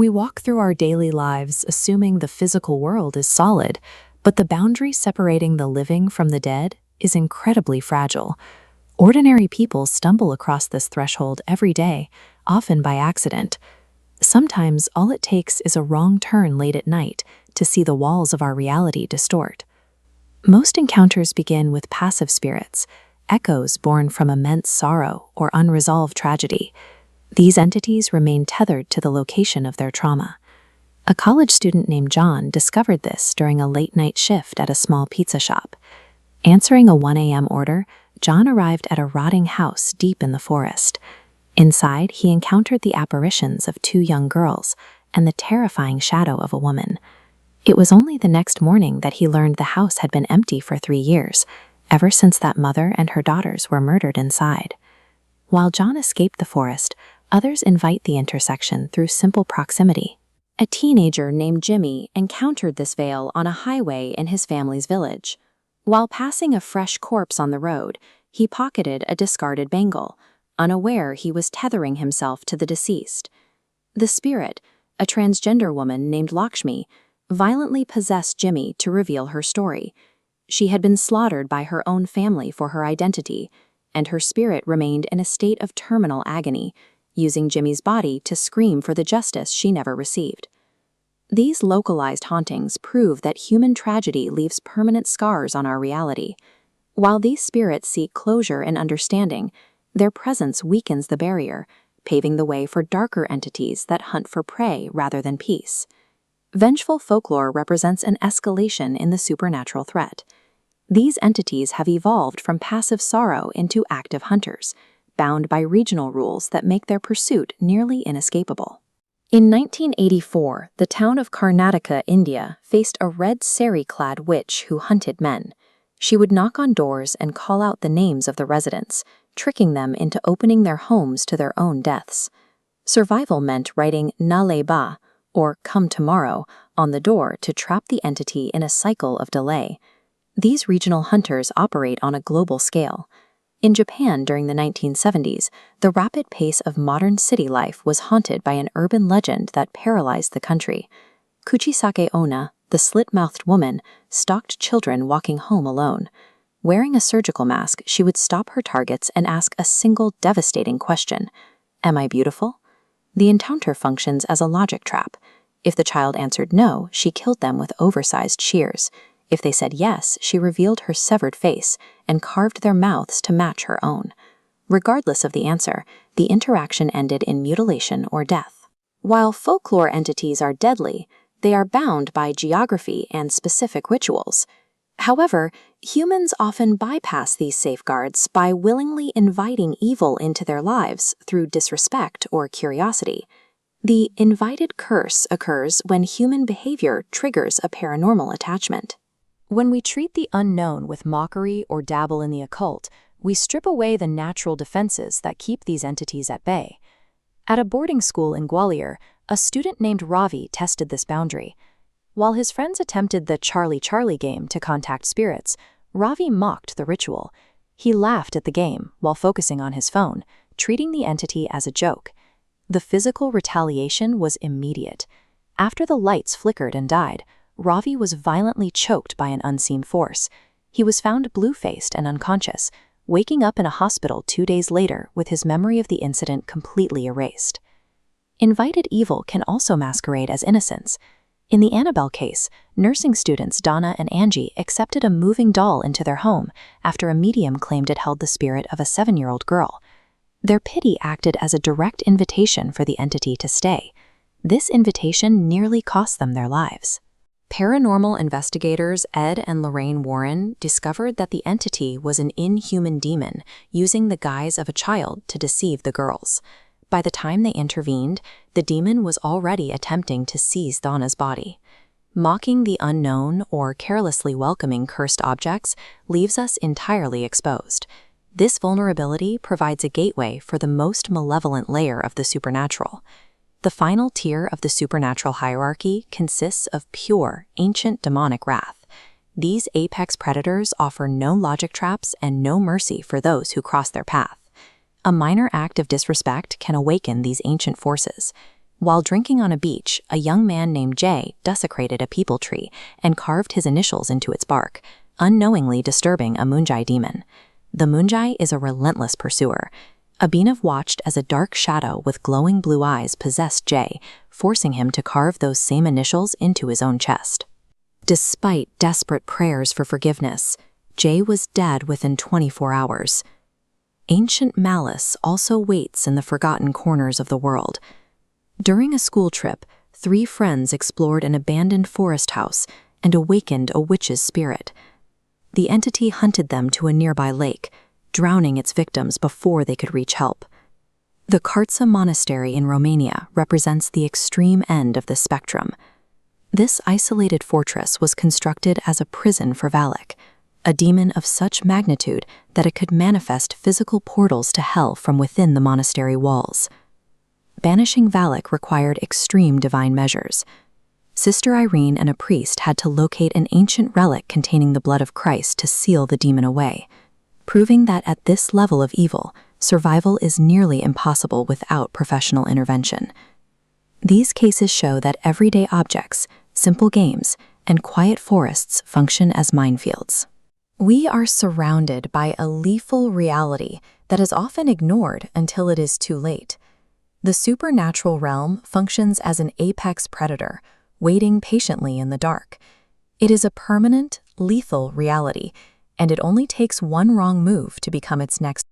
We walk through our daily lives assuming the physical world is solid, but the boundary separating the living from the dead is incredibly fragile. Ordinary people stumble across this threshold every day, often by accident. Sometimes all it takes is a wrong turn late at night to see the walls of our reality distort. Most encounters begin with passive spirits, echoes born from immense sorrow or unresolved tragedy. These entities remain tethered to the location of their trauma. A college student named John discovered this during a late-night shift at a small pizza shop. Answering a 1 a.m. order, John arrived at a rotting house deep in the forest. Inside, he encountered the apparitions of 2 young girls and the terrifying shadow of a woman. It was only the next morning that he learned the house had been empty for 3 years, ever since that mother and her daughters were murdered inside. While John escaped the forest, others invite the intersection through simple proximity. A teenager named Jimmy encountered this veil on a highway in his family's village. While passing a fresh corpse on the road, he pocketed a discarded bangle, unaware he was tethering himself to the deceased. The spirit, a transgender woman named Lakshmi, violently possessed Jimmy to reveal her story. She had been slaughtered by her own family for her identity, and her spirit remained in a state of terminal agony, using Jimmy's body to scream for the justice she never received. These localized hauntings prove that human tragedy leaves permanent scars on our reality. While these spirits seek closure and understanding, their presence weakens the barrier, paving the way for darker entities that hunt for prey rather than peace. Vengeful folklore represents an escalation in the supernatural threat. These entities have evolved from passive sorrow into active hunters, bound by regional rules that make their pursuit nearly inescapable. In 1984, the town of Karnataka, India, faced a red sari-clad witch who hunted men. She would knock on doors and call out the names of the residents, tricking them into opening their homes to their own deaths. Survival meant writing "Nale ba," or "come tomorrow," on the door to trap the entity in a cycle of delay. These regional hunters operate on a global scale. In Japan during the 1970s, the rapid pace of modern city life was haunted by an urban legend that paralyzed the country. Kuchisake Onna, the slit-mouthed woman, stalked children walking home alone. Wearing a surgical mask, she would stop her targets and ask a single devastating question: "Am I beautiful?" The encounter functions as a logic trap. If the child answered no, she killed them with oversized shears. If they said yes, she revealed her severed face and carved their mouths to match her own. Regardless of the answer, the interaction ended in mutilation or death. While folklore entities are deadly, they are bound by geography and specific rituals. However, humans often bypass these safeguards by willingly inviting evil into their lives through disrespect or curiosity. The invited curse occurs when human behavior triggers a paranormal attachment. When we treat the unknown with mockery or dabble in the occult, we strip away the natural defenses that keep these entities at bay. At a boarding school in Gwalior, a student named Ravi tested this boundary. While his friends attempted the Charlie Charlie game to contact spirits, Ravi mocked the ritual. He laughed at the game while focusing on his phone, treating the entity as a joke. The physical retaliation was immediate. After the lights flickered and died, Ravi was violently choked by an unseen force. He was found blue-faced and unconscious, waking up in a hospital 2 days later with his memory of the incident completely erased. Invited evil can also masquerade as innocence. In the Annabelle case, nursing students Donna and Angie accepted a moving doll into their home after a medium claimed it held the spirit of a 7-year-old girl. Their pity acted as a direct invitation for the entity to stay. This invitation nearly cost them their lives. Paranormal investigators Ed and Lorraine Warren discovered that the entity was an inhuman demon using the guise of a child to deceive the girls. By the time they intervened, the demon was already attempting to seize Donna's body. Mocking the unknown or carelessly welcoming cursed objects leaves us entirely exposed. This vulnerability provides a gateway for the most malevolent layer of the supernatural. The final tier of the supernatural hierarchy consists of pure, ancient demonic wrath. These apex predators offer no logic traps and no mercy for those who cross their path. A minor act of disrespect can awaken these ancient forces. While drinking on a beach, a young man named Jay desecrated a peepal tree and carved his initials into its bark, unknowingly disturbing a Munjai demon. The Munjai is a relentless pursuer. Abhinav watched as a dark shadow with glowing blue eyes possessed Jay, forcing him to carve those same initials into his own chest. Despite desperate prayers for forgiveness, Jay was dead within 24 hours. Ancient malice also waits in the forgotten corners of the world. During a school trip, 3 friends explored an abandoned forest house and awakened a witch's spirit. The entity hunted them to a nearby lake, drowning its victims before they could reach help. The Kartsa Monastery in Romania represents the extreme end of this spectrum. This isolated fortress was constructed as a prison for Valak, a demon of such magnitude that it could manifest physical portals to hell from within the monastery walls. Banishing Valak required extreme divine measures. Sister Irene and a priest had to locate an ancient relic containing the blood of Christ to seal the demon away, proving that at this level of evil, survival is nearly impossible without professional intervention. These cases show that everyday objects, simple games, and quiet forests function as minefields. We are surrounded by a lethal reality that is often ignored until it is too late. The supernatural realm functions as an apex predator, waiting patiently in the dark. It is a permanent, lethal reality, and it only takes one wrong move to become its next